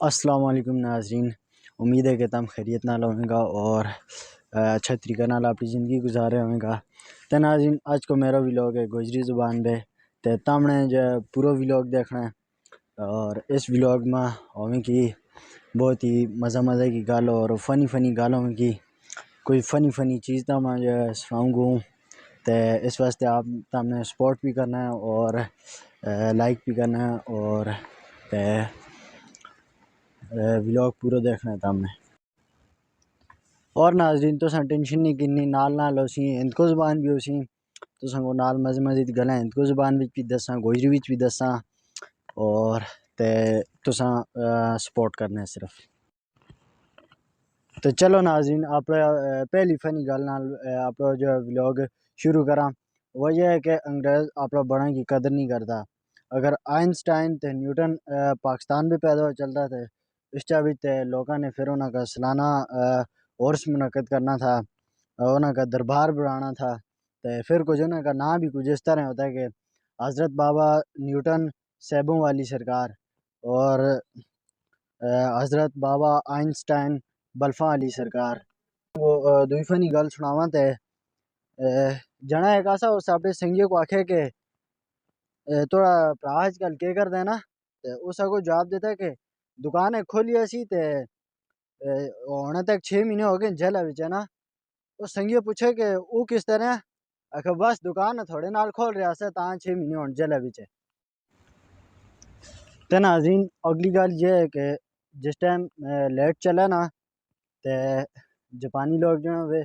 السلام علیکم ناظرین، امید ہے کہ تم خیریت نال ہوئے گا اور اچھا طریقہ نال اپنی زندگی گزارے ہوئے گا۔ تو ناظرین، آج کو میرا ویلاگ ہے گوجری زبان پہ، تو تم نے جو پورا ویلاگ دیکھنا ہے اور اس ویلاگ میں ہوئیں کی بہت ہی مزے کی گل اور فنی گل ہوئیں کی کوئی فنی چیز تو میں جو سناؤں گا، تو اس واسطے آپ تم نے سپورٹ بھی کرنا ہے اور لائک بھی کرنا ہے اور ویلاگ پورا دیکھنا ہے تم نے۔ اور ناظرین تو ٹینشن نہیں کرنی، نال اسی ہند کو زبان بھی اسی تو کو نال مزے دی گلاں ہند کو زبان بھی دساں، گوجری بھی دساں اور تساں سپورٹ کرنا ہے صرف۔ تو چلو ناظرین، آپ پہلی فنی گل نال آپ جو ویلاگ شروع کراں۔ وجہ ہے کہ انگریز آپ بڑا کی قدر نہیں کرتا۔ اگر آئنسٹائن تے نیوٹن پاکستان بھی پیدا ہو چلتا تھے، اس چا بھی لوگوں نے پھر انہوں کا سالانہ عرس منعقد کرنا تھا، انہوں کا دربار بڑھانا تھا، تو پھر کچھ انہوں کا نام بھی کچھ اس طرح ہوتا ہے کہ حضرت بابا نیوٹن صاحبوں والی سرکار اور حضرت بابا آئنسٹائن بلفاں والی سرکار۔ وہ دوئی فنی گل سناواں تے جنا ایک ایسا اس اپنے سنگیوں کو آکھے کہ تھوڑا پرا اج کل کیا کردا ہے نا، تے اس کو جواب دیتا ہے کہ دکان ہے کھولی اسی تے ہونے تک 6 مہینے ہو گئے جیل وچ ہے نا۔ وہ سنگیو پوچھے کہ او کس طرح؟ آکھے بس دکان تھوڑے نال کھول رہا سے تاں 6 مہینے ہون جیل وچ ہے۔ تے ناظرین، اگلی گل یہ ہے کہ جس ٹائم لیٹ چلے نا تے جاپانی لوگ جو ہیں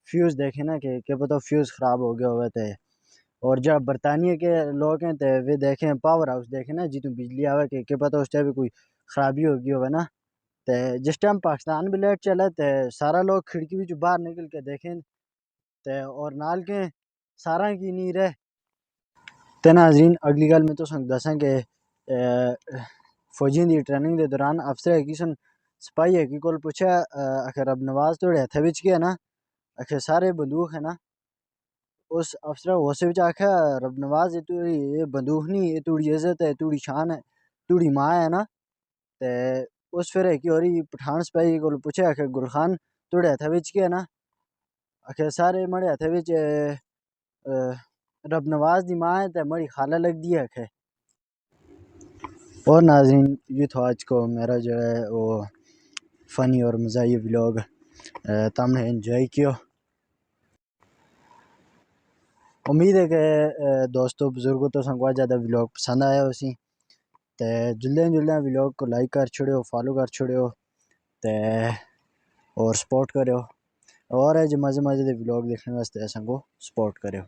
فیوز دیکھے نا کہ کیا پتہ فیوز خراب ہو گیا ہوئے تے، اور جب برطانیہ کے لوگ ہیں تے وہ دیکھیں پاور ہاؤس دیکھیں نا جتوں بجلی آوے کہ کیا پتہ اس ٹائم بھی کوئی خرابی ہو گئی ہوئے نا۔ تے جس ٹائم پاکستان بھی لیٹ چلے تے سارا لوگ کھڑکی وچ باہر نکل کے دیکھیں تے اور نال کے سارا کی نہیں رہے۔ تے ناظرین، اگلی گل میں تو دساں کہ فوجیوں دی ٹریننگ دے دوران افسر کسن سپاہی ہے کول پوچھا آخر رب نواز توڑے ہتھے وچ کیا نا، آخر سارے بندوق ہے نا۔ اس افسر غصے وچ آکھیا رب نواز یہ بندوق نہیں، یہ توڑی عزت ہے، توڑی شان ہے، توڑی ماں ہے نا۔ تے اس پھر ایک ہوری پٹھان سپاہی کول پوچھا آخر گل خان توڑے ہتھے وچ کیا نا، آخر سارے مڑے ہتھے وچ رب نواز دی ماں ہے تے مڑی خالہ لگ دی ہے آخر۔ اور ناظرین، یہ تھا آج کو میرا جو ہے وہ فنی اور مزاحیہ ولاگ، تم نے انجوائے کیا۔ امید ہے کہ دوستوں بزرگوں تو سنگوا زیادہ ولاگ پسند آیا اسی تے جلدی ولاگ کو لائک کر چھڑیو، فالو کر چھڑیو تے اور سپورٹ کریو، اور ہے جو مزے دے ولاگ دیکھنے واسطے سنگو سپورٹ کریو۔